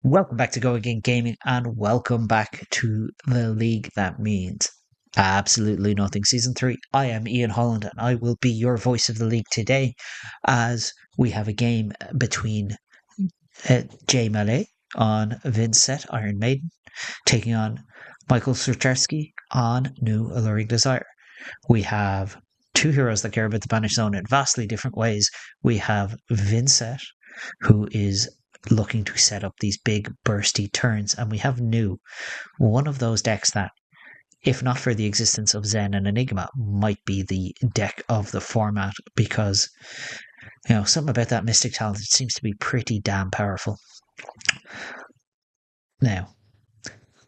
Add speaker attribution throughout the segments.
Speaker 1: Welcome back to Go Again Gaming and welcome back to the league that means absolutely nothing. Season 3, I am Ian Holland and I will be your voice of the league today as we have a game between Jay Mallet on Vynsett Iron Maiden taking on Michael Surchersky on New Alluring Desire. We have two heroes that care about the Banished Zone in vastly different ways. We have Vynsett, who is looking to set up these big bursty turns, and we have New, one of those decks that, if not for the existence of Zen and Enigma, might be the deck of the format because, something about that Mystic Talent seems to be pretty damn powerful. Now,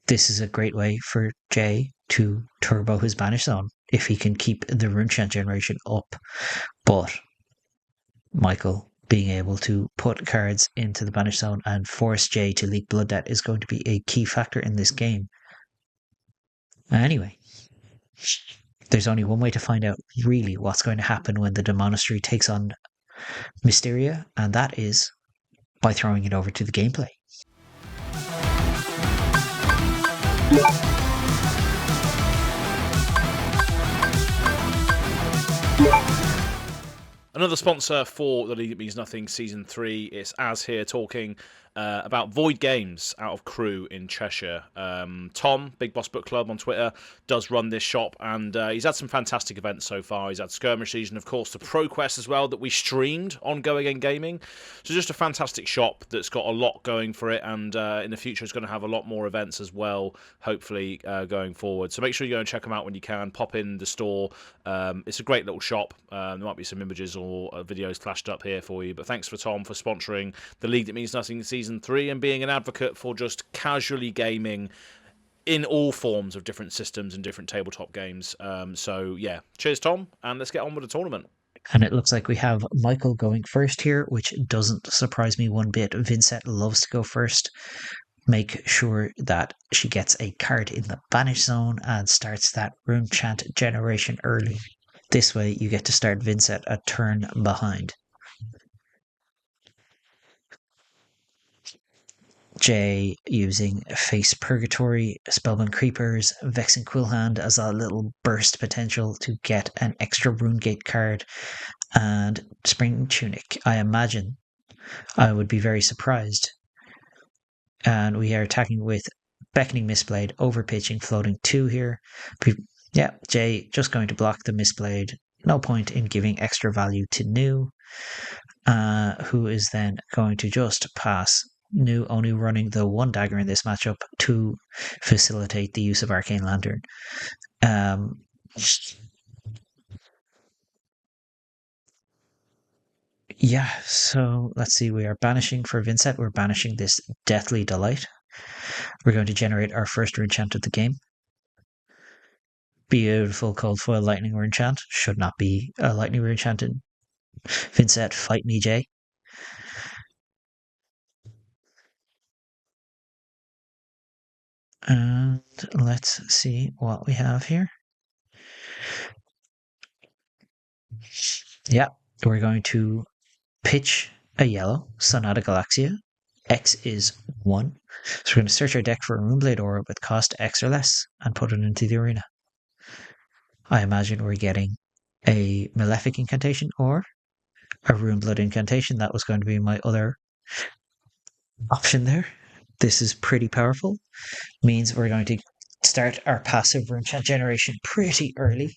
Speaker 1: this is a great way for Jay to turbo his Banished Zone if he can keep the rune chant generation up, but Michael being able to put cards into the Banished Zone and force Jay to leak Blood Debt is going to be a key factor in this game. Anyway, there's only one way to find out really what's going to happen when the Demonastery takes on Mysteria, and that is by throwing it over to the gameplay.
Speaker 2: Another sponsor for The League That Means Nothing Season 3. It's Az here talking about Void Games out of Crewe in Cheshire. Tom, Big Boss Book Club on Twitter, does run this shop, and he's had some fantastic events so far. He's had Skirmish Season, of course, the Pro Quest as well that we streamed on Go Again Gaming. So just a fantastic shop that's got a lot going for it, and in the future it's going to have a lot more events as well, hopefully going forward. So make sure you go and check them out when you can. Pop in the store. It's a great little shop. There might be some images or videos flashed up here for you. But thanks for Tom for sponsoring The League That Means Nothing Season 3 and being an advocate for just casually gaming in all forms of different systems and different tabletop games. So yeah, cheers Tom, and let's get on with the tournament.
Speaker 1: And it looks like we have Michael going first here, which doesn't surprise me one bit. Vynsett loves to go first. Make sure that she gets a card in the Banished Zone and starts that rune chant generation early. This way you get to start Vynsett a turn behind. Jay using Face Purgatory, Spellbound Creepers, Vexing Quillhand as a little burst potential to get an extra Runegate card, and Spring Tunic. I imagine I would be very surprised. And we are attacking with Beckoning Mistblade, Overpitching, Floating 2 here. Yeah, Jay just going to block the Mistblade. No point in giving extra value to New, who is then going to just pass. New only running the one dagger in this matchup to facilitate the use of Arcane Lantern. Yeah, so let's see. We are banishing for Vynsett. We're banishing this Deathly Delight. We're going to generate our first rune chant of the game. Beautiful Cold Foil Lightning Rune Chant. Should not be a Lightning Rune Chant in Vynsett. Fight me, Jay. And let's see what we have here. Yeah, we're going to pitch a yellow, Sonata Galaxia. X is 1. So we're going to search our deck for a Runeblade Aura with cost X or less and put it into the arena. I imagine we're getting a Malefic Incantation or a Runeblood Incantation. That was going to be my other option there. This is pretty powerful. Means we're going to start our passive rune chant generation pretty early.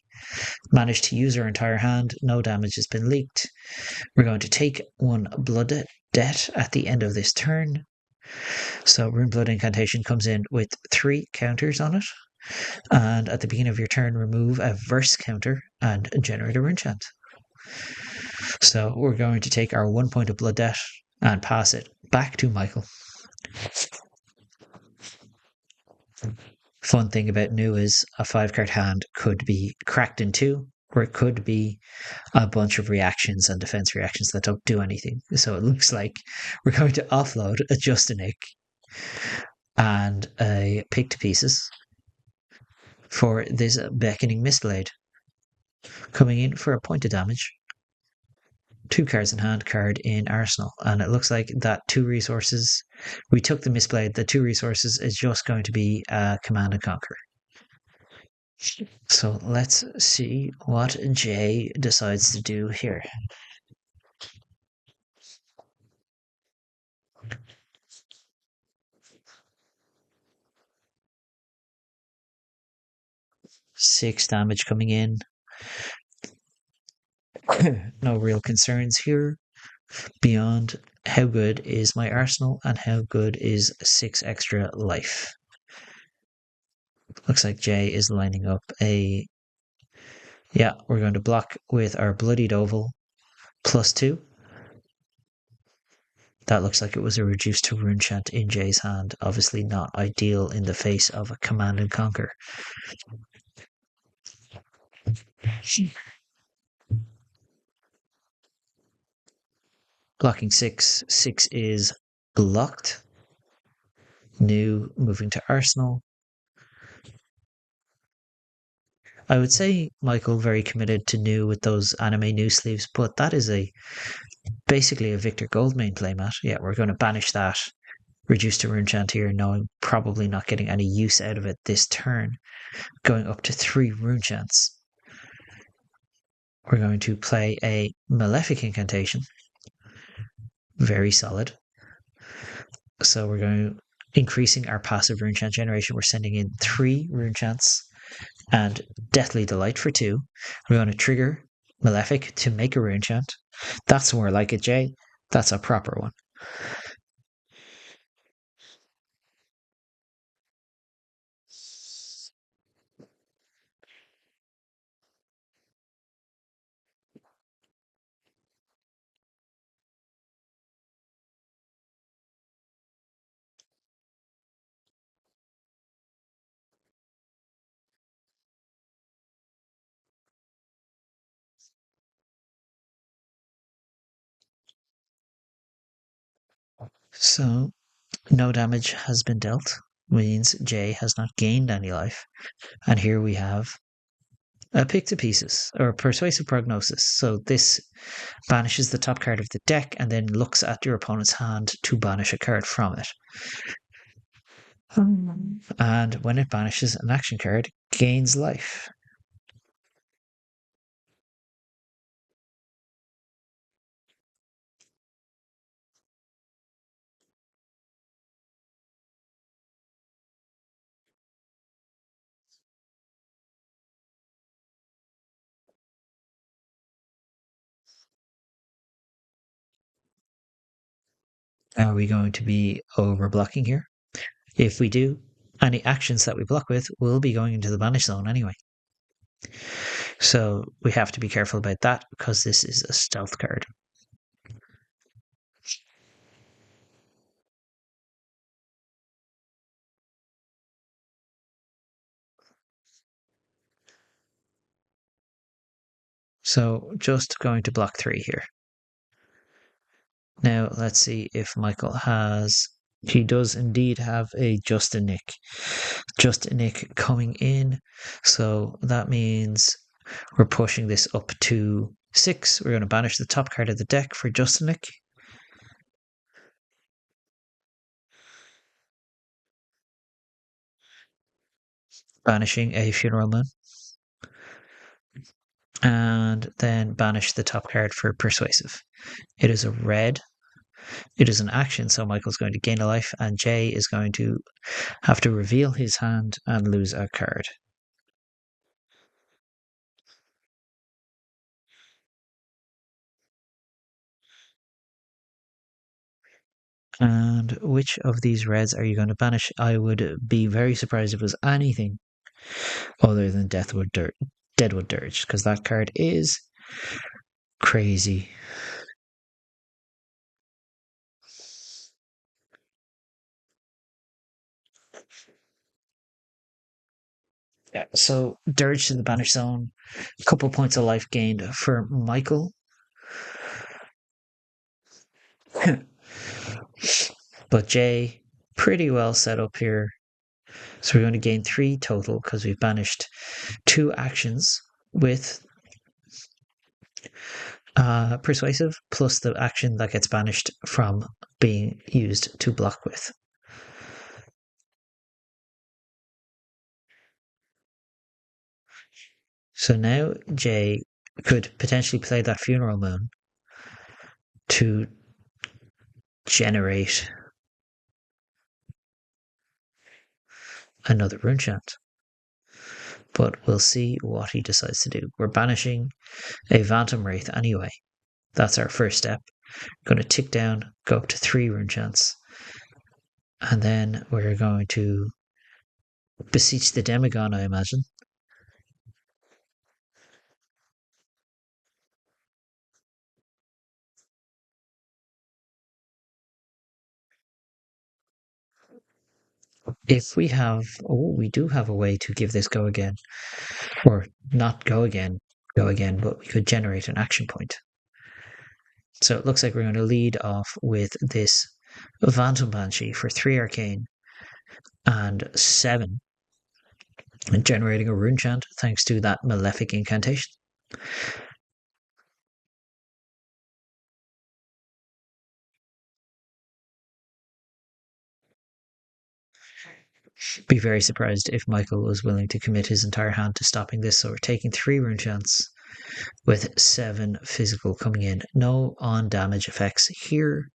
Speaker 1: Managed to use our entire hand. No damage has been leaked. We're going to take one Blood Debt at the end of this turn. So Runeblood Incantation comes in with 3 counters on it. And at the beginning of your turn, remove a verse counter and generate a rune chant. So we're going to take our 1 point of Blood Debt and pass it back to Michael. Fun thing about New is a 5-card hand could be cracked in 2, or it could be a bunch of reactions and defense reactions that don't do anything. So it looks like we're going to offload a Justinic and a Pick to Pieces for this Beckoning Mistblade, coming in for a point of damage. 2 cards in hand, card in arsenal. And it looks like that 2 resources, we took the misplay, the 2 resources is just going to be Command and Conquer. So let's see what Jay decides to do here. Six damage coming in. No real concerns here beyond how good is my arsenal and how good is 6 extra life. Looks like Jay is lining up a... Yeah, we're going to block with our Bloodied Oval +2. That looks like it was a reduced to rune chant in Jay's hand. Obviously not ideal in the face of a Command and Conquer. Blocking 6. 6 is blocked. New, moving to Arsenal. I would say Michael very committed to new with those anime new sleeves, but that is basically a Victor Goldmain playmat. Yeah, we're going to banish that. Reduce to rune chant here, knowing probably not getting any use out of it this turn. Going up to 3 rune chants. We're going to play a Malefic Incantation. Very solid. So we're going increasing our passive rune chant generation. We're sending in 3 rune chants and Deathly Delight for 2. We're going to trigger Malefic to make a rune chant. That's more like it, Jay. That's a proper one. So no damage has been dealt, means Jay has not gained any life. And here we have a Pick to Pieces, or Persuasive Prognosis. So this banishes the top card of the deck and then looks at your opponent's hand to banish a card from it. And when it banishes an action card, gains life. Are we going to be overblocking here? If we do, any actions that we block with will be going into the banish zone anyway. So we have to be careful about that because this is a stealth card. So just going to block 3 here. Now let's see if Michael has... He does indeed have a Justin Nick. Justin Nick coming in. So that means we're pushing this up to 6. We're going to banish the top card of the deck for Justin Nick. Banishing a Funeral Moon. And then banish the top card for Persuasive. It is a red. It is an action, so Michael's going to gain a life, and Jay is going to have to reveal his hand and lose a card. And which of these reds are you going to banish? I would be very surprised if it was anything other than Deadwood Dirge, because that card is crazy. Yeah, so Dirge to the banish zone, a couple points of life gained for Michael. But Jay, pretty well set up here. So we're going to gain 3 total because we've banished 2 actions with Persuasive plus the action that gets banished from being used to block with. So now Jay could potentially play that Funeral Moon to generate another rune chant. But we'll see what he decides to do. We're banishing a Phantom Wraith anyway. That's our first step. Going to tick down, go up to 3 rune chants. And then we're going to beseech the Demagon, I imagine. If we have, we do have a way to give this go again. Or not go again, but we could generate an action point. So it looks like we're going to lead off with this Phantom Banshee for 3 arcane and 7, and generating a rune chant thanks to that malefic incantation. Be very surprised if Michael was willing to commit his entire hand to stopping this. So we're taking 3 rune chants with 7 physical coming in. No on damage effects here.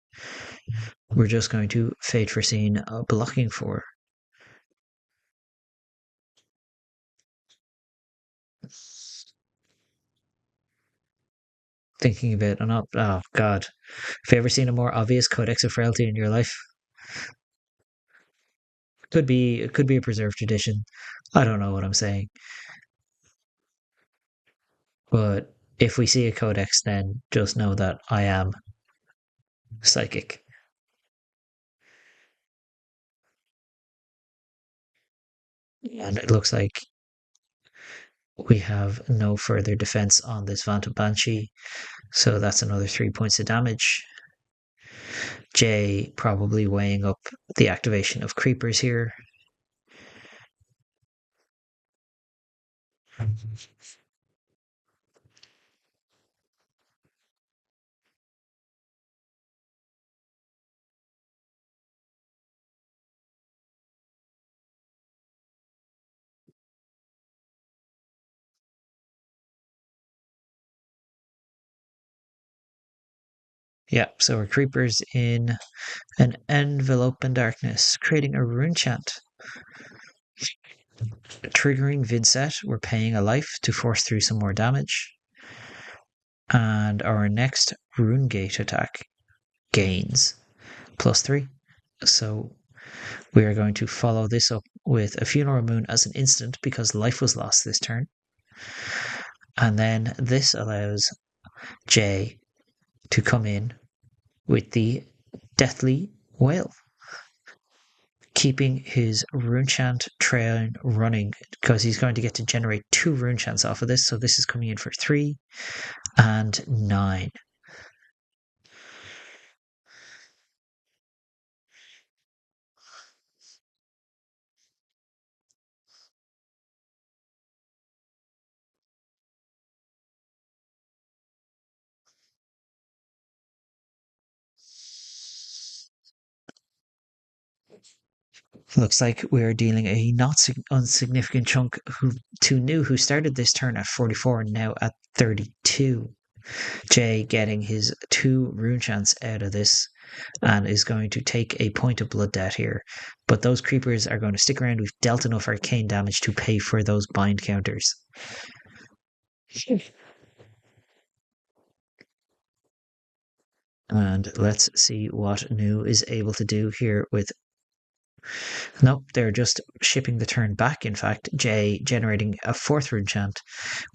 Speaker 1: We're just going to Fate Foreseen blocking for. Thinking of it, oh god. Have you ever seen a more obvious Codex of Frailty in your life? It could be a preserved tradition. I don't know what I'm saying. But if we see a codex, then just know that I am psychic. And it looks like we have no further defense on this Phantom Banshee. So that's another 3 points of damage. Jay probably weighing up the activation of creepers here. Yeah, so our creepers in an envelope in darkness, creating a rune chant. Triggering Vynsett, we're paying a life to force through some more damage. And our next rune gate attack gains +3. So we are going to follow this up with a Funeral Moon as an instant because life was lost this turn. And then this allows Jay to come in with the Deathly Wail, keeping his rune chant train running because he's going to get to generate 2 rune chants off of this. So this is coming in for 3 and 9. Looks like we're dealing a not insignificant chunk to New, who started this turn at 44 and now at 32. Jay getting his 2 rune chants out of this and is going to take a point of blood debt here. But those creepers are going to stick around. We've dealt enough arcane damage to pay for those bind counters. And let's see what New is able to do here with. Nope, they're just shipping the turn back. In fact, Jay generating a 4th rune chant.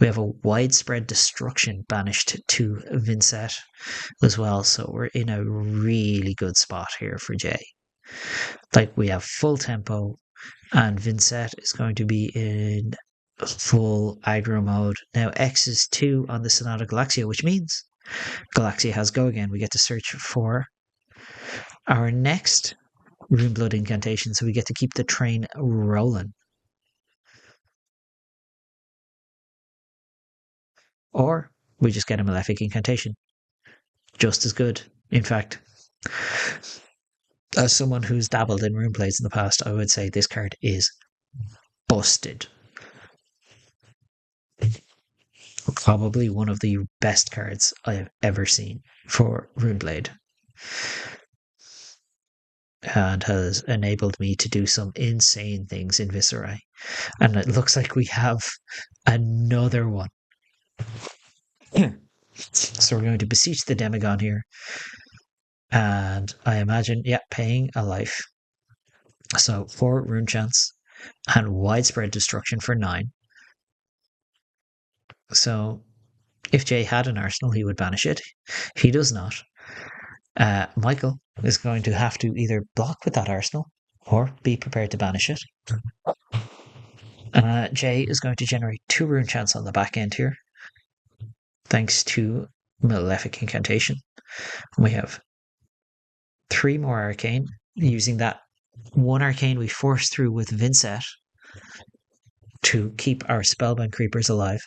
Speaker 1: We have a widespread destruction banished to Vynsett as well. So we're in a really good spot here for Jay. Like we have full tempo, and Vynsett is going to be in full aggro mode. Now X is 2 on the Sonata Galaxia, which means Galaxia has go again. We get to search for our next Rune Blood incantation, so we get to keep the train rolling. Or we just get a Malefic Incantation. Just as good. In fact, as someone who's dabbled in rune plays in the past, I would say this card is busted. Probably one of the best cards I have ever seen for Runeblade, and has enabled me to do some insane things in Viscerai. And it looks like we have another one. So we're going to beseech the Demagon here. And I imagine, yeah, paying a life. So 4 rune chance and widespread destruction for 9. So if Jay had an arsenal, he would banish it. He does not. Michael is going to have to either block with that arsenal or be prepared to banish it. Jay is going to generate 2 rune chance on the back end here, thanks to Malefic Incantation. We have 3 more arcane, using that 1 arcane we forced through with Vynsett to keep our spellbound creepers alive.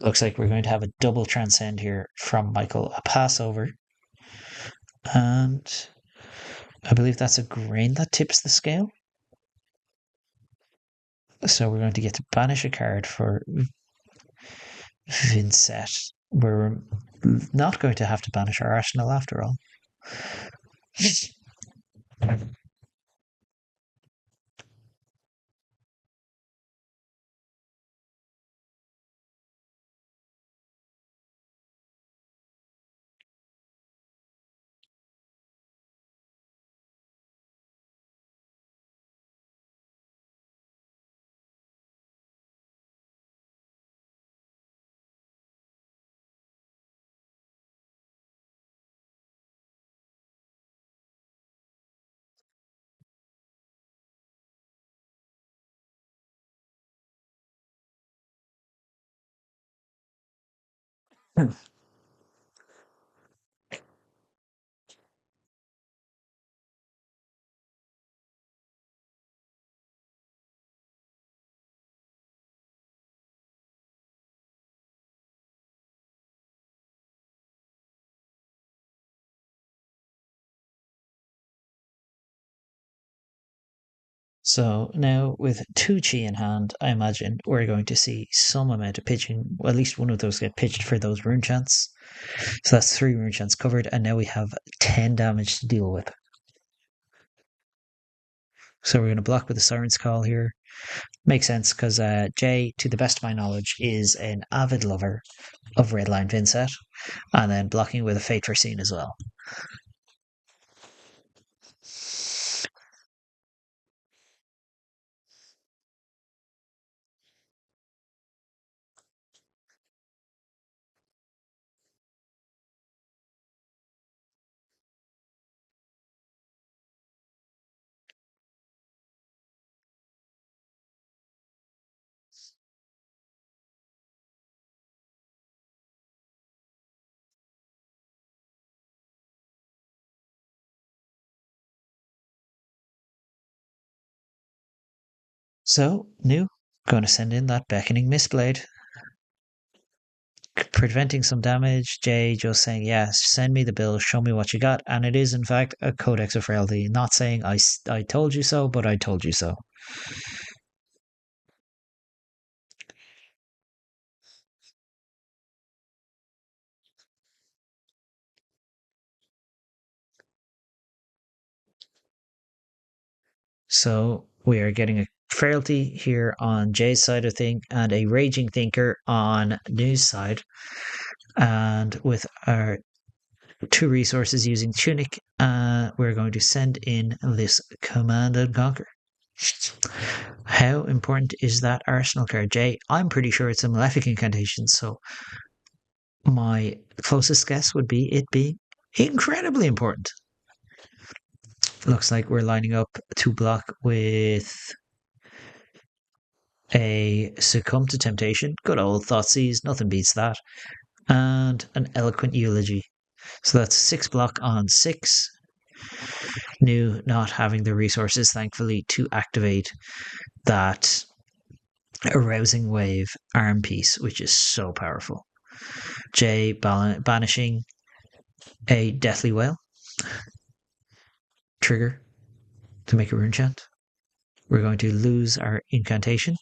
Speaker 1: Looks like we're going to have a double transcend here from Michael, a Passover. And I believe that's a grain that tips the scale. So we're going to get to banish a card for Vynsett. We're not going to have to banish our arsenal after all. So now with 2 chi in hand, I imagine we're going to see some amount of pitching. Well, at least one of those get pitched for those rune chants. So that's 3 rune chants covered, and now we have 10 damage to deal with. So we're going to block with the Siren's Call here. Makes sense because Jay, to the best of my knowledge, is an avid lover of Redline Vynsett, and then blocking with a Fate Foreseen as well. So, new, going to send in that Beckoning Mistblade. Preventing some damage. Jay just saying, yeah, send me the bill, show me what you got. And it is, in fact, a Codex of Frailty. Not saying I told you so, but I told you so. So we are getting a Frailty here on Jay's side of thing and a Raging Thinker on New's side. And with our 2 resources using Tunic, we're going to send in this Command and Conquer. How important is that Arsenal card, Jay? I'm pretty sure it's a Malefic Incantation, so my closest guess would be it being incredibly important. Looks like we're lining up to block with a Succumb to Temptation. Good old Thoughtseize, nothing beats that. And an Eloquent Eulogy. So that's 6 block on 6. New not having the resources, thankfully, to activate that arousing wave arm piece, which is so powerful. J banishing a deathly whale trigger to make a rune chant. We're going to lose our incantation.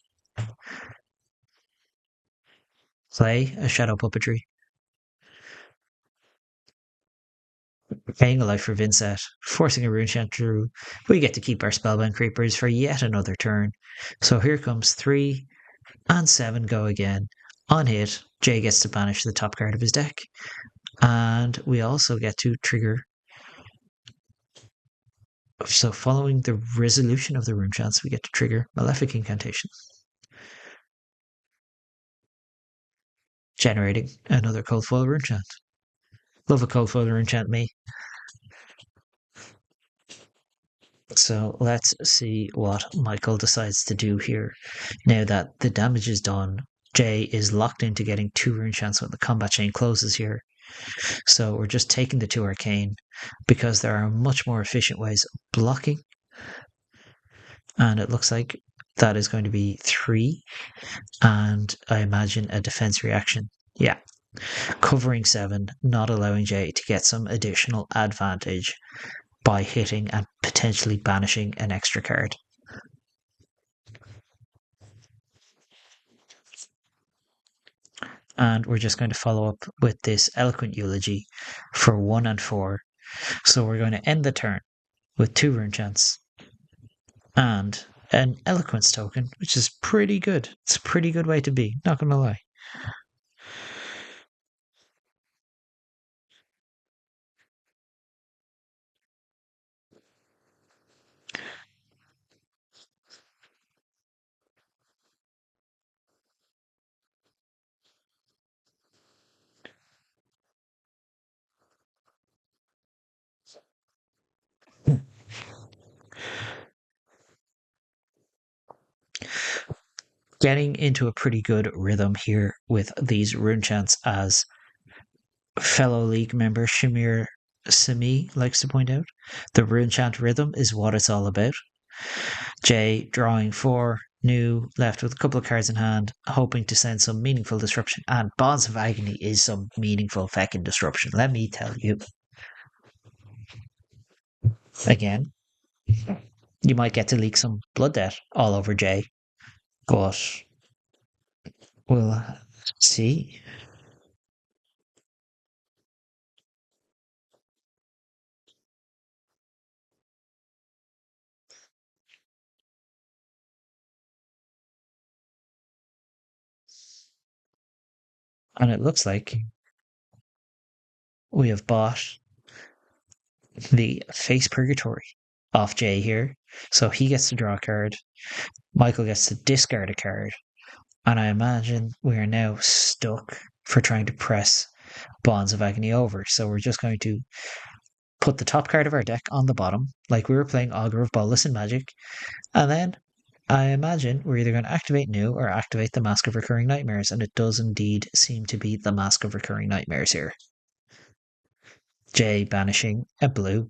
Speaker 1: Play a shadow puppetry. Paying a life for Vynsett, forcing a rune chant through. We get to keep our spellbound creepers for yet another turn. So here comes 3 and 7 go again. On hit, Jay gets to banish the top card of his deck. And we also get to trigger. So following the resolution of the rune chants, we get to trigger Malefic Incantation. Generating another Cold Foil rune chant. Love a Cold Foil rune chant, me. So let's see what Michael decides to do here. Now that the damage is done, Jay is locked into getting 2 rune chants when the combat chain closes here. So we're just taking the 2 arcane because there are much more efficient ways of blocking. And it looks like that is going to be 3. And I imagine a defense reaction. Yeah. Covering 7, not allowing Jay to get some additional advantage by hitting and potentially banishing an extra card. And we're just going to follow up with this eloquent eulogy for 1 and 4. So we're going to end the turn with 2 rune chants and an eloquence token, which is pretty good. It's a pretty good way to be, not gonna lie. Getting into a pretty good rhythm here with these rune chants, as fellow league member Shamir Sami likes to point out. The rune chant rhythm is what it's all about. Jay drawing 4, new, left with a couple of cards in hand, hoping to send some meaningful disruption. And Bonds of Agony is some meaningful fucking disruption, let me tell you. Again, you might get to leak some blood debt all over Jay, but we'll see. And it looks like we have bought the Face Purgatory off Jay here. So he gets to draw a card. Michael gets to discard a card. And I imagine we are now stuck for trying to press Bonds of Agony over. So we're just going to put the top card of our deck on the bottom, like we were playing Augur of Bolas in Magic. And then I imagine we're either going to activate New or activate the Mask of Recurring Nightmares. And it does indeed seem to be the Mask of Recurring Nightmares here. Jay banishing a blue.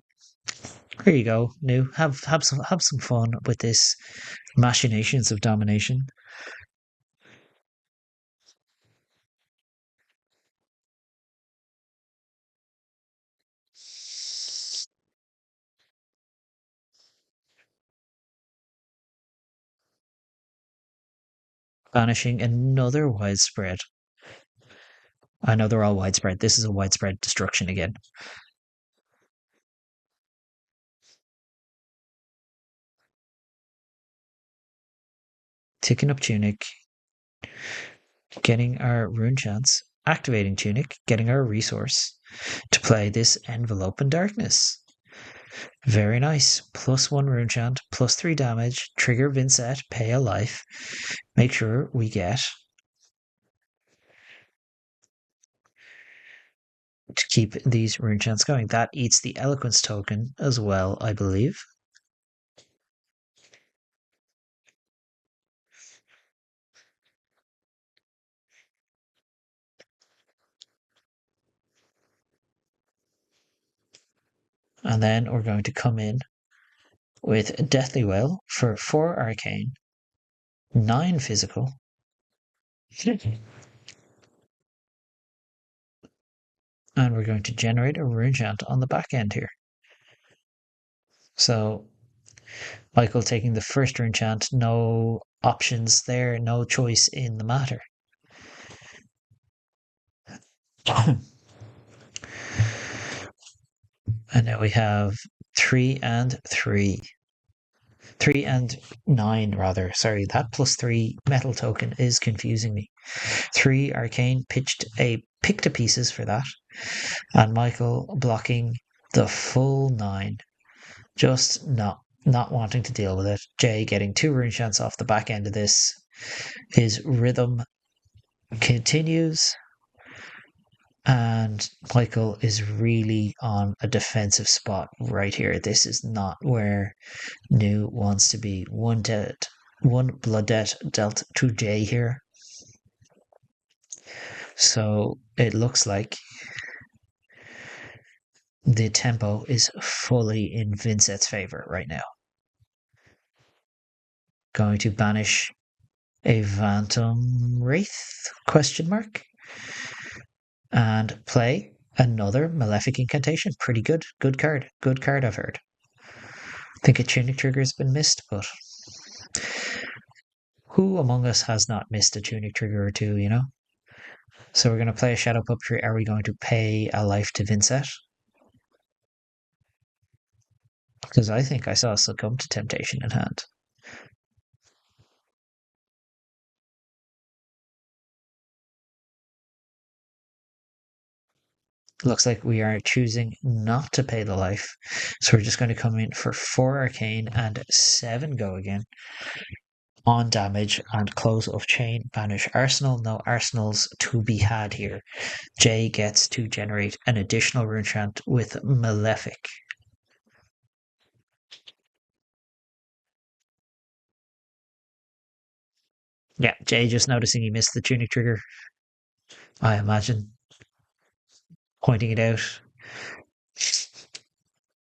Speaker 1: Here you go, New. Have some fun with this machinations of domination. Banishing another widespread. I know they're all widespread. This is a widespread destruction again. Ticking up Tunic. Getting our rune chance. Activating Tunic. Getting our resource to play this Envelope in Darkness. Very nice. +1 rune chant, +3 damage. Trigger Vynsett. Pay a life. Make sure we get to keep these rune chants going. That eats the Eloquence token as well, I believe. And then we're going to come in with Deathly Wail for 4 arcane, 9 physical. And we're going to generate a rune chant on the back end here. So Michael taking the first rune chant, no options there, no choice in the matter. And now we have 3 and 3. 3 and 9, rather. Sorry, that +3 metal token is confusing me. 3 arcane picked to pieces for that. And Michael blocking the full 9. Just not wanting to deal with it. Jay getting 2 rune chants off the back end of this. His rhythm continues. And Michael is really on a defensive spot right here. This is not where New wants to be. One blood debt dealt to Jay here. So it looks like the tempo is fully in Vynsett's favor right now. Going to banish a Phantom Wraith ? And play another Malefic Incantation. Pretty good. Good card. Good card, I've heard. I think a Tunic Trigger has been missed, but who among us has not missed a Tunic Trigger or two, you know? So we're going to play a Shadow Puppetry. Are we going to pay a life to Vynsett? Because I think I saw Succumb to Temptation in hand. Looks like we are choosing not to pay the life. So we're just going to come in for 4 arcane and 7 go again. On damage and close of chain, banish arsenal. No arsenals to be had here. Jay gets to generate an additional rune chant with Malefic. Yeah, Jay just noticing he missed the Tunic Trigger. I imagine. Pointing it out.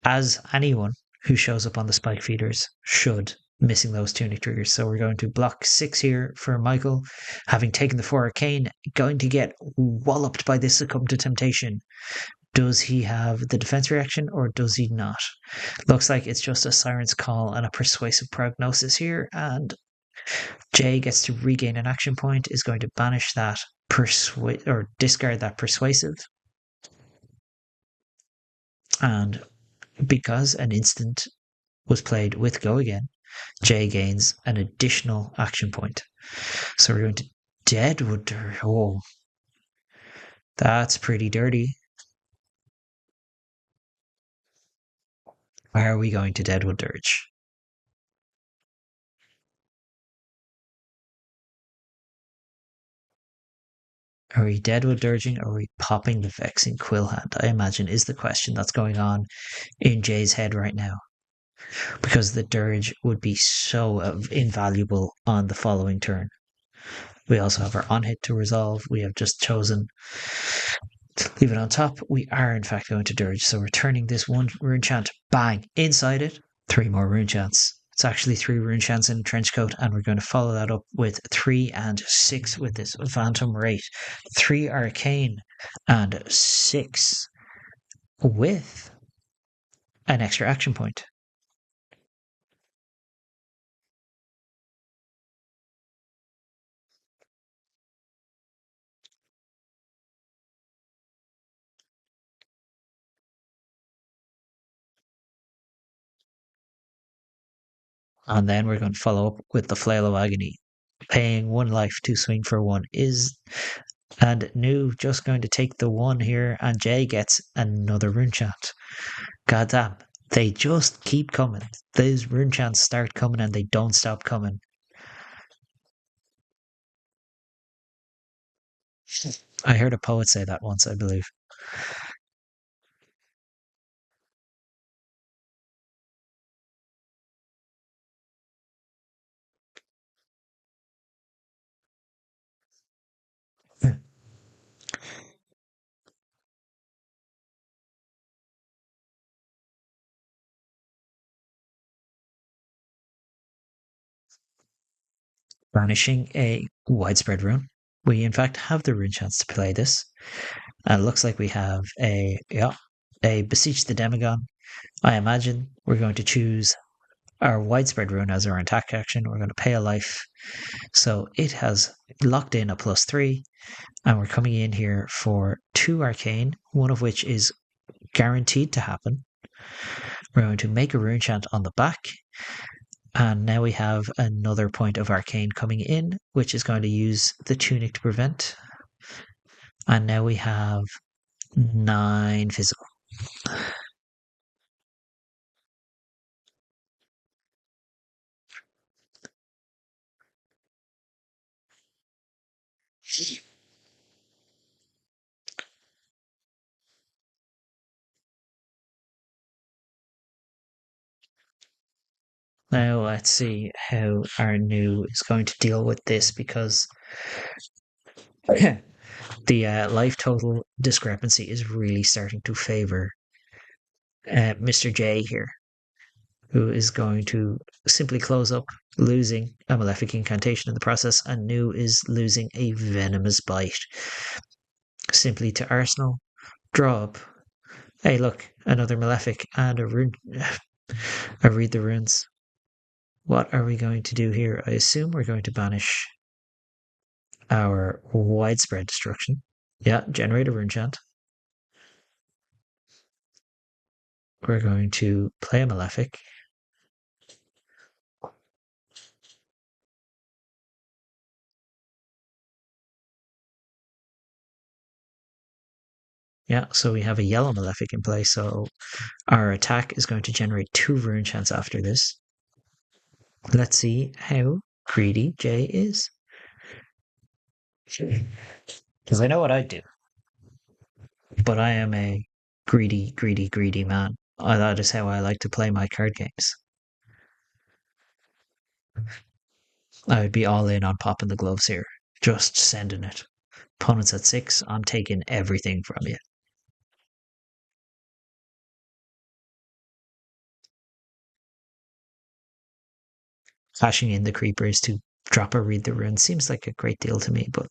Speaker 1: As anyone who shows up on the spike feeders should, missing those Tunic Triggers. So we're going to block 6 here for Michael, having taken the 4 arcane, going to get walloped by this Succumb to Temptation. Does he have the defense reaction or does he not? Looks like it's just a Siren's Call and a Persuasive Prognosis here, and Jay gets to regain an action point, is going to banish that or discard that Persuasive. And because an instant was played with Go Again, Jay gains an additional action point. So we're going to Deadwood Dirge. Oh, that's pretty dirty. Why are we going to Deadwood Dirge? Are we Deadwood Dirging or are we popping the Vexing Quillhand? I imagine is the question that's going on in Jay's head right now. Because the Dirge would be so invaluable on the following turn. We also have our on hit to resolve. We have just chosen to leave it on top. We are in fact going to Dirge. So we're turning this 1 rune chant, bang, inside it. 3 more rune chants. It's actually 3 rune chants in Trenchcoat, and we're going to follow that up with 3 and 6 with this Phantom Wraith. 3 arcane and 6 with an extra action point. And then we're going to follow up with the Flail of Agony. Paying 1 life to swing for 1 is. And New just going to take the 1 here, and Jay gets another rune chant. God damn, they just keep coming. Those rune chants start coming and they don't stop coming. I heard a poet say that once, I believe. Banishing a widespread rune. We in fact have the rune chance to play this. And it looks like we have a Beseech the Demagon. I imagine we're going to choose our widespread rune as our attack action. We're going to pay a life. So it has locked in a +3, and we're coming in here for 2 arcane, one of which is guaranteed to happen. We're going to make a rune chant on the back, and now we have another point of arcane coming in, which is going to use the tunic to prevent. And now we have 9 physical. Now let's see how our new is going to deal with this, because the life total discrepancy is really starting to favor Mr. J here, who is going to simply close up, losing a Malefic Incantation in the process, and New is losing a Venomous Bite. Simply to Arsenal, draw up. Hey, look, another Malefic and a rune. I read the runes. What are we going to do here? I assume we're going to banish our widespread destruction. Yeah, generate a rune chant. We're going to play a Malefic. Yeah, so we have a yellow Malefic in play, so our attack is going to generate 2 rune chants after this. Let's see how greedy Jay is. Because I know what I'd do. But I am a greedy, greedy, greedy man. That is how I like to play my card games. I would be all in on popping the gloves here. Just sending it. Opponents at 6, I'm taking everything from you. Flashing in the creepers to drop a read the rune seems like a great deal to me, but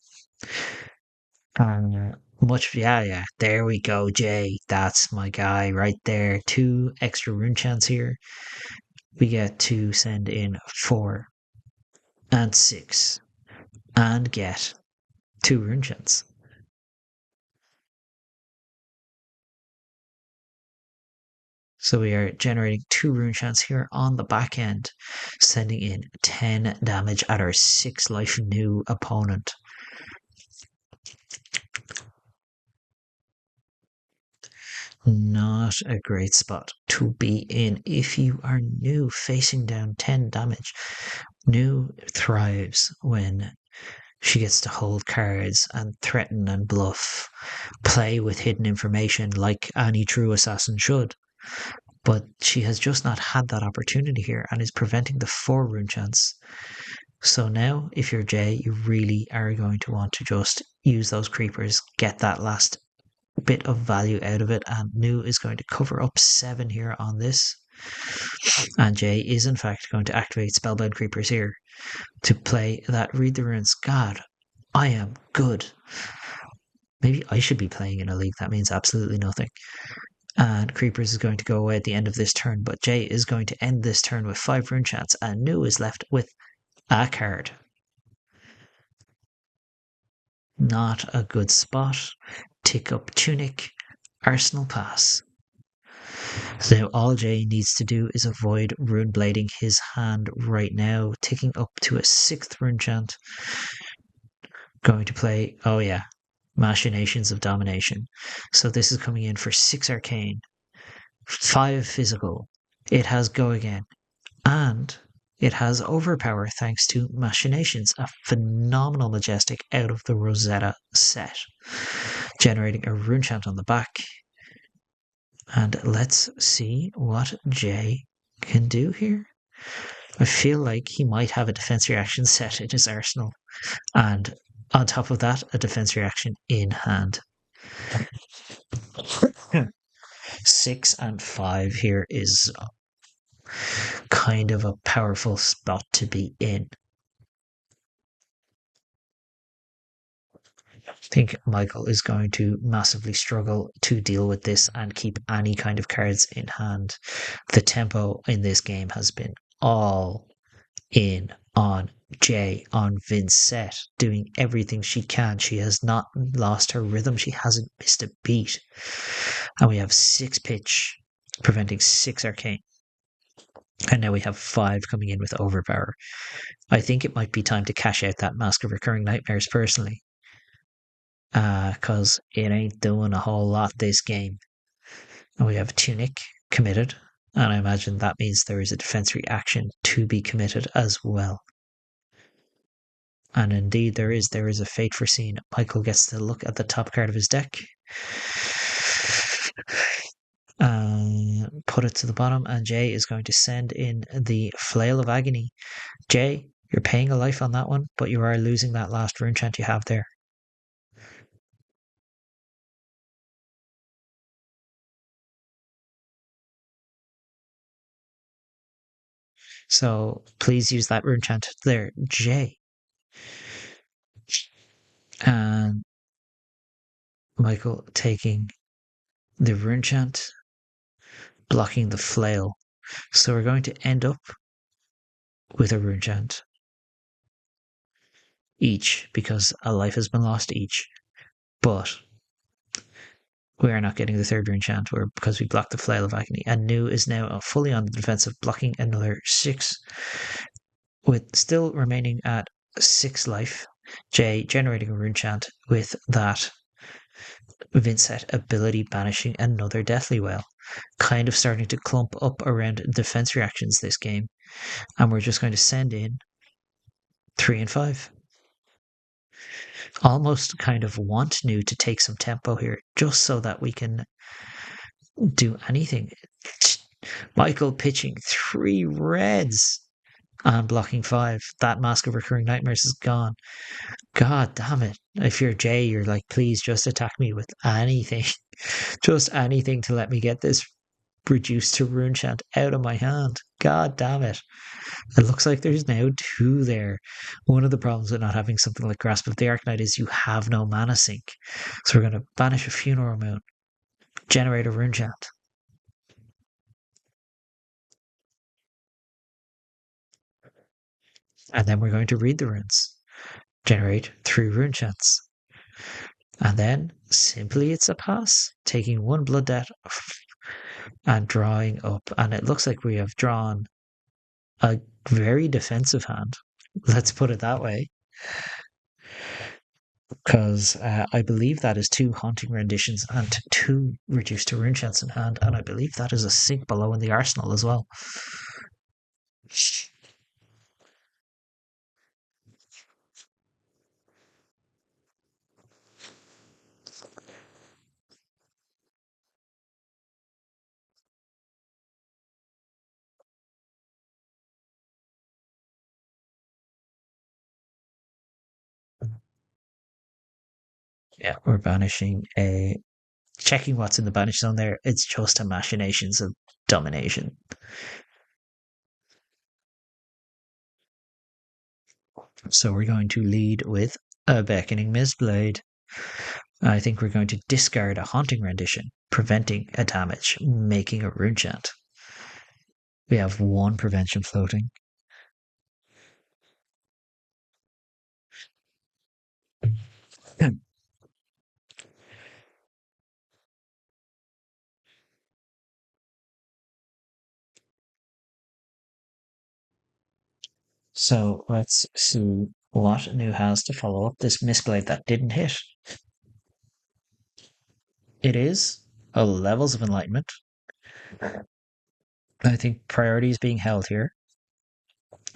Speaker 1: yeah, there we go, Jay. That's my guy right there. 2 extra rune chants here. We get to send in 4 and 6 and get 2 rune chants. So we are generating 2 rune chants here on the back end, sending in 10 damage at our 6 life new opponent. Not a great spot to be in if you are new, facing down 10 damage. New thrives when she gets to hold cards and threaten and bluff, play with hidden information like any true assassin should. But she has just not had that opportunity here and is preventing the 4 rune chance. So now, if you're Jay, you really are going to want to just use those creepers, get that last bit of value out of it, and New is going to cover up 7 here on this. And Jay is in fact going to activate Spellbound Creepers here to play that Read the Runes. God, I am good. Maybe I should be playing in a league that means absolutely nothing. And Creepers is going to go away at the end of this turn, but Jay is going to end this turn with 5 rune chants, and New is left with a card. Not a good spot. Tick up Tunic, Arsenal pass. So all Jay needs to do is avoid rune blading his hand right now, ticking up to a 6th rune chant. Going to play, oh yeah, Machinations of Domination. So this is coming in for 6 arcane, 5 physical. It has go again, and it has overpower thanks to Machinations, a phenomenal majestic out of the Rosetta set, generating a rune chant on the back. And let's see what Jay can do here. I feel like he might have a defense reaction set in his arsenal, and on top of that, a defense reaction in hand. 6 and 5 here is kind of a powerful spot to be in. think Michael is going to massively struggle to deal with this and keep any kind of cards in hand. The tempo in this game has been all in on Jay, on Vynsett, doing everything she can. She has not lost her rhythm. She hasn't missed a beat. And we have 6 pitch, preventing 6 arcane. And now we have 5 coming in with overpower. I think it might be time to cash out that Mask of Recurring Nightmares personally. Because it ain't doing a whole lot this game. And we have Tunic committed. And I imagine that means there is a defense reaction to be committed as well. And indeed, there is. There is a fate foreseen. Michael gets to look at the top card of his deck. Put it to the bottom, and Jay is going to send in the Flail of Agony. Jay, you're paying a life on that one, but you are losing that last rune chant you have there. So please use that rune chant there, Jay. And Michael taking the rune chant, blocking the flail. So we're going to end up with a rune chant each, because a life has been lost each. But we are not getting the third rune chant because we blocked the Flail of Agony. And Nu is now fully on the defensive, blocking another 6, with still remaining at 6 life. Jay generating a rune chant with that Vynsett ability, banishing another Deathly Wail. Kind of starting to clump up around defense reactions this game. And we're just going to send in 3 and 5. Almost kind of want Nu to take some tempo here, just so that we can do anything. Michael pitching 3 reds and blocking 5. That Mask of Recurring Nightmares is gone. God damn it. If you're Jay, you're like, please just attack me with anything. Just anything to let me get this reduced to rune chant out of my hand. God damn it. It looks like there's now 2 there. One of the problems with not having something like Grasp of the Arknight is you have no mana sink. So we're going to banish a Funeral Moon, generate a rune chant. And then we're going to read the runes, generate 3 rune chants. And then simply it's a pass, taking 1 blood debt and drawing up. And it looks like we have drawn a very defensive hand. Let's put it that way. Because I believe that is 2 Haunting Renditions and 2 reduced to rune chants in hand. And I believe that is a sink below in the arsenal as well. Yeah, we're banishing a... Checking what's in the banish zone there. It's just a machinations of domination. So we're going to lead with a Beckoning Mistblade. I think we're going to discard a Haunting Rendition, preventing a damage, making a rune chant. We have 1 prevention floating. So let's see what Nu has to follow up this Mistblade that didn't hit. It is a Levels of Enlightenment. I think priority is being held here.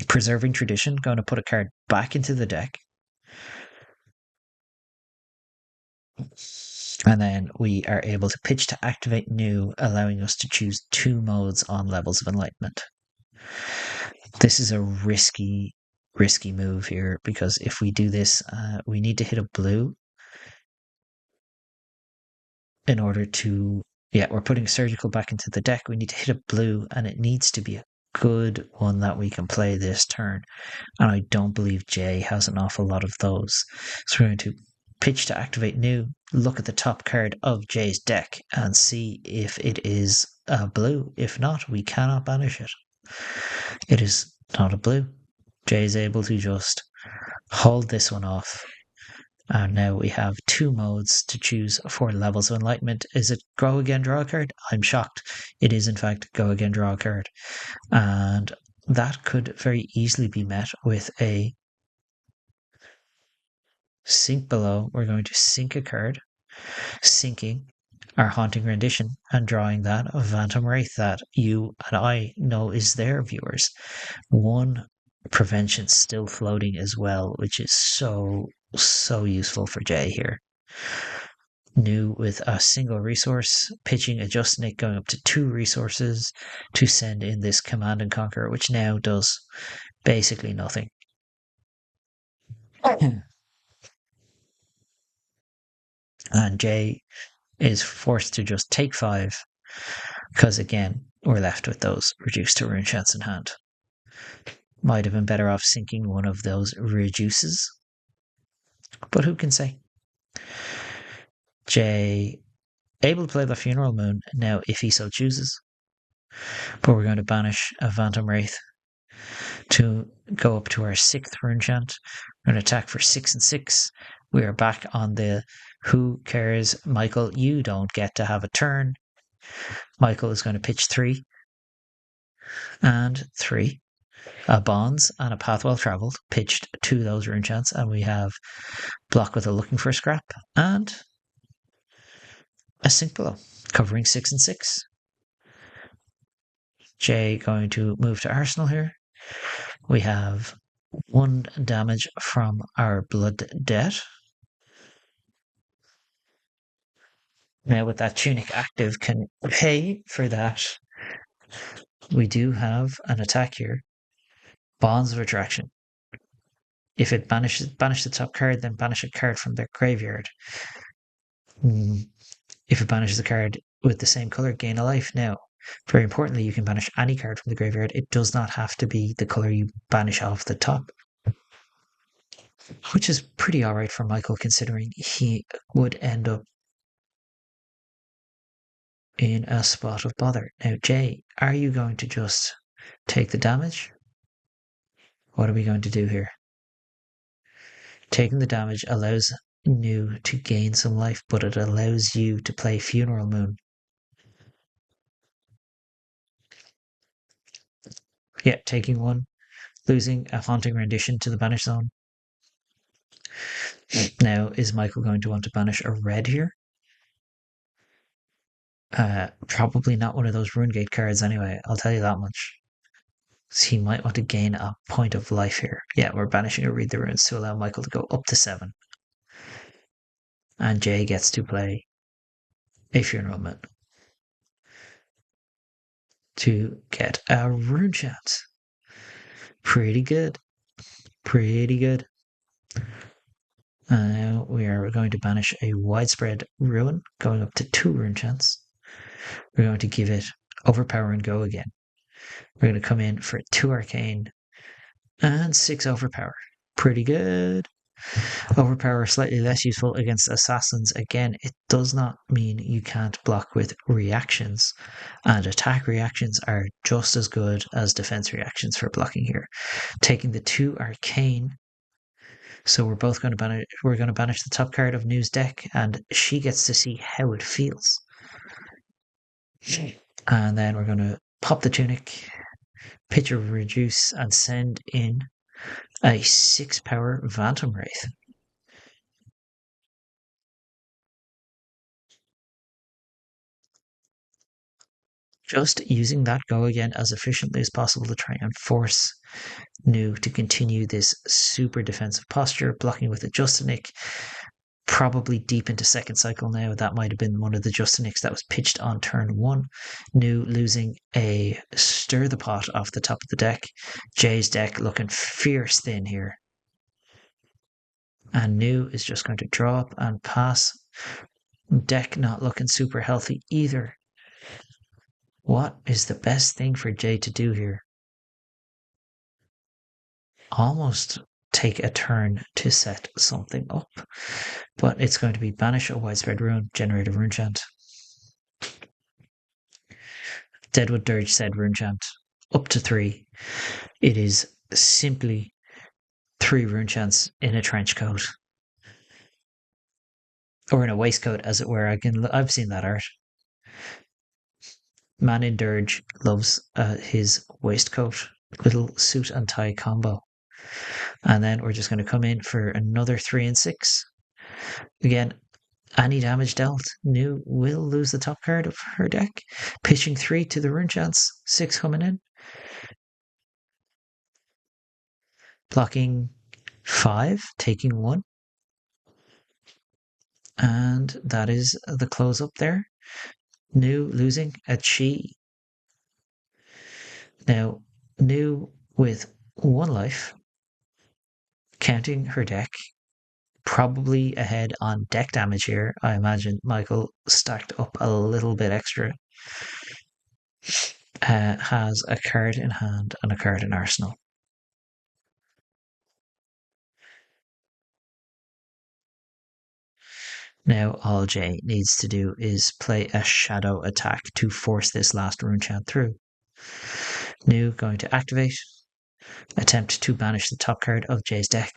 Speaker 1: Preserving Tradition, going to put a card back into the deck. And then we are able to pitch to activate Nu, allowing us to choose 2 modes on Levels of Enlightenment. This is a risky move here, because if we do this, we need to hit a blue in order to... Yeah, we're putting Surgical back into the deck. We need to hit a blue, and it needs to be a good one that we can play this turn. And I don't believe Jay has an awful lot of those. So we're going to pitch to activate new, look at the top card of Jay's deck and see if it is a blue. If not, we cannot banish it. It is not a blue. Jay is able to just hold this one off. And now we have 2 modes to choose for levels of enlightenment. Is it go again, draw a card? I'm shocked. It is, in fact, go again, draw a card. And that could very easily be met with a sink below. We're going to sink a card, sinking our Haunting Rendition, and drawing that of Phantom Wraith that you and I know is there, viewers. 1 prevention still floating as well, which is so useful for Jay here. New with a single resource, pitching a Justinic, going up to 2 resources to send in this Command and Conquer, which now does basically nothing. And Jay is forced to just take 5, because again, we're left with those reduced to rune chance in hand. Might have been better off sinking one of those reduces, but who can say? Jay able to play the Funeral Moon now if he so chooses, but we're going to banish a Phantom Wraith to go up to our 6th rune chant. We're going to attack for 6 and 6. We are back on the who cares, Michael, you don't get to have a turn. Michael is going to pitch 3 and 3. A Bonds and a Path Well Travelled pitched to those rune chants, and we have Block with a Looking for Scrap and a Sink Below, covering 6 and 6. Jay going to move to Arsenal here. We have 1 damage from our Blood Debt. Now with that Tunic active can pay for that. We do have an attack here. Bonds of Attraction. If it banish the top card, then banish a card from their graveyard. If it banishes a card with the same color, gain a life. Now, very importantly, you can banish any card from the graveyard. It does not have to be the color you banish off the top, which is pretty alright for Michael, considering he would end up in a spot of bother. Now, Jay, are you going to just take the damage? What are we going to do here? Taking the damage allows New to gain some life, but it allows you to play Funeral Moon. Yeah, taking 1, losing a Haunting Rendition to the Banish Zone. Now, is Michael going to want to banish a red here? Probably not one of those Runegate cards anyway, I'll tell you that much. So he might want to gain a point of life here. Yeah, we're banishing a Read the Runes to allow Michael to go up to 7. And Jay gets to play a Funeral Moon to get a Rune Chant. Pretty good. Pretty good. Now we are going to banish a Widespread Ruin, going up to 2 Rune Chants. We're going to give it Overpower and go again. We're going to come in for 2 Arcane and 6 Overpower. Pretty good. Overpower slightly less useful against assassins. Again, it does not mean you can't block with reactions, and attack reactions are just as good as defense reactions for blocking here. Taking the 2 Arcane, so we're both going to banish the top card of New's deck, and she gets to see how it feels. And then we're going to pop the Tunic, pitch a Reduce, and send in a 6 power Phantom Wraith. Just using that go again as efficiently as possible to try and force New to continue this super defensive posture, blocking with a Justinic, probably deep into 2nd cycle now. That might have been one of the Justinics that was pitched on turn 1. New losing a Stir the Pot off the top of the deck. Jay's deck looking fierce thin here. And New is just going to draw up and pass. Deck not looking super healthy either. What is the best thing for Jay to do here? Almost take a turn to set something up. But it's going to be banish a widespread rune, generate a rune chant. Deadwood Dirge said rune chant up to 3. It is simply 3 rune chants in a trench coat. Or in a waistcoat, as it were. I've seen that art. Man in Dirge loves his waistcoat, little suit and tie combo. And then we're just going to come in for another 3 and 6. Again, any damage dealt, New will lose the top card of her deck. Pitching 3 to the rune chance, 6 coming in. Blocking 5, taking 1. And that is the close up there. New losing a chi. Now, New with 1 life, counting her deck, probably ahead on deck damage here. I imagine Michael stacked up a little bit extra. Has a card in hand and a card in arsenal. Now all Jay needs to do is play a shadow attack to force this last rune chant through. New going to activate, attempt to banish the top card of Jay's deck.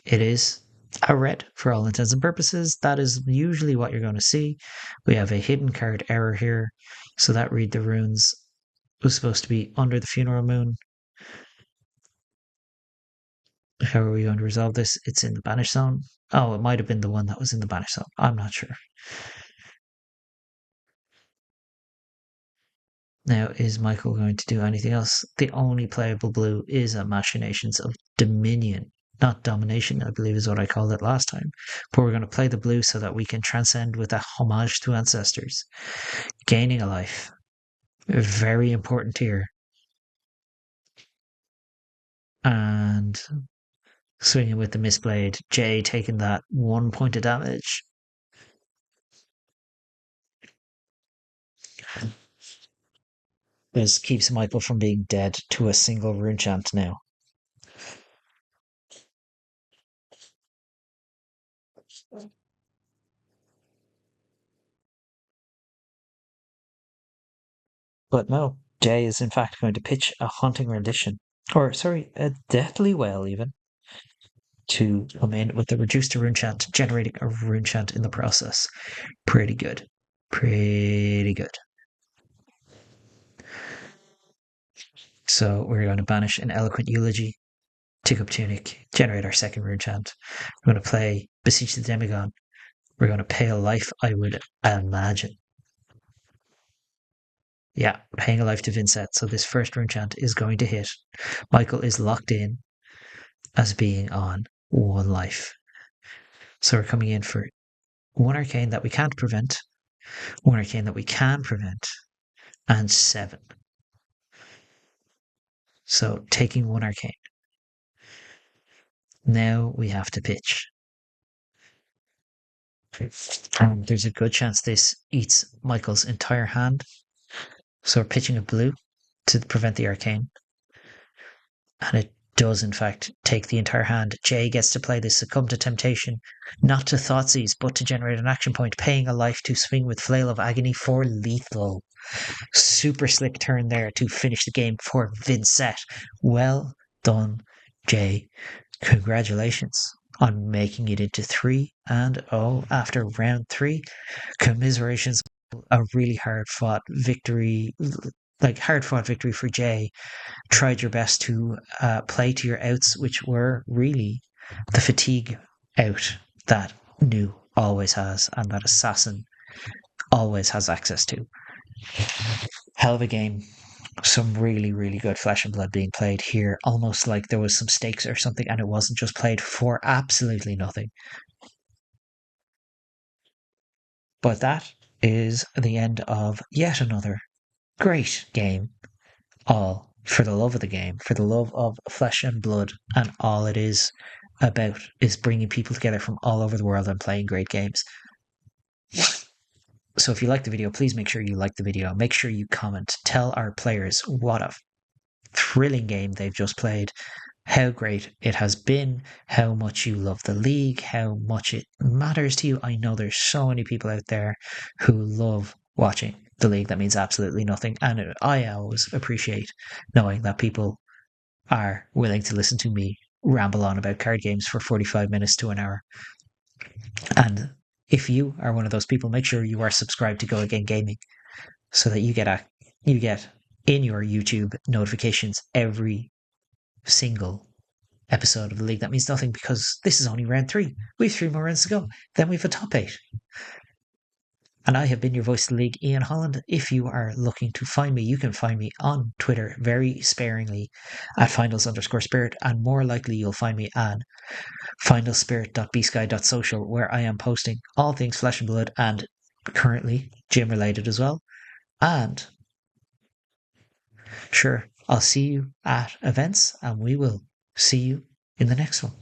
Speaker 1: It is a red for all intents and purposes. That is usually what you're going to see. We have a hidden card error here, so that read the runes was supposed to be under the funeral moon. How are we going to resolve this? It's in the banish zone. Oh, it might have been the one that was in the banish zone. I'm not sure. Now, is Michael going to do anything else? The only playable blue is a Machinations of Dominion. Not Domination, I believe is what I called it last time. But we're going to play the blue so that we can transcend with a homage to ancestors. Gaining a life. Very important here. And swinging with the Mistblade. Jay taking that 1 point of damage. This keeps Michael from being dead to a single rune chant now. But no, Jay is in fact going to pitch a Haunting Rendition. Or, sorry, a Deathly Wail even. To come in with the reduced to rune chant, generating a rune chant in the process. Pretty good. Pretty good. So we're going to banish an Eloquent Eulogy, tick up Tunic, generate our second rune chant. We're going to play Beseech the Demigod. We're going to pay a life, I would imagine. Yeah, paying a life to Vynsett. So this first rune chant is going to hit. Michael is locked in as being on 1 life. So we're coming in for 1 arcane that we can't prevent, 1 arcane that we can prevent, and 7. So taking 1 arcane. Now we have to pitch. There's a good chance this eats Michael's entire hand. So we're pitching a blue to prevent the arcane. And it does, in fact, take the entire hand. Jay gets to play this Succumb to Temptation, not to Thoughtseize, but to generate an action point, paying a life to swing with Flail of Agony for lethal. Super slick turn there to finish the game for Vynsett. Well done, Jay. Congratulations on making it into 3-0 after round 3. Commiserations. A really hard-fought victory for Jay. Tried your best to play to your outs, which were really the fatigue out that New always has and that Assassin always has access to. Hell of a game. Some really, really good flesh and blood being played here, almost like there was some stakes or something and it wasn't just played for absolutely nothing. But that is the end of yet another great game, all for the love of the game, for the love of flesh and blood, and all it is about is bringing people together from all over the world and playing great games. So if you like the video, please make sure you like the video. Make sure you comment. Tell our players what a thrilling game they've just played. how great it has been, how much you love the league, how much it matters to you. I know there's so many people out there who love watching the league that means absolutely nothing. And I always appreciate knowing that people are willing to listen to me ramble on about card games for 45 minutes to an hour. And if you are one of those people, make sure you are subscribed to Go Again Gaming so that you get in your YouTube notifications every single episode of the league. That means nothing because this is only round 3. We have 3 more rounds to go. Then we have a top 8. And I have been your voice of the league, Ian Holland. If you are looking to find me, you can find me on Twitter very sparingly at finals_spirit. And more likely, you'll find me on finalspirit.bsky.social, where I am posting all things flesh and blood and currently gym related as well. And sure, I'll see you at events and we will see you in the next one.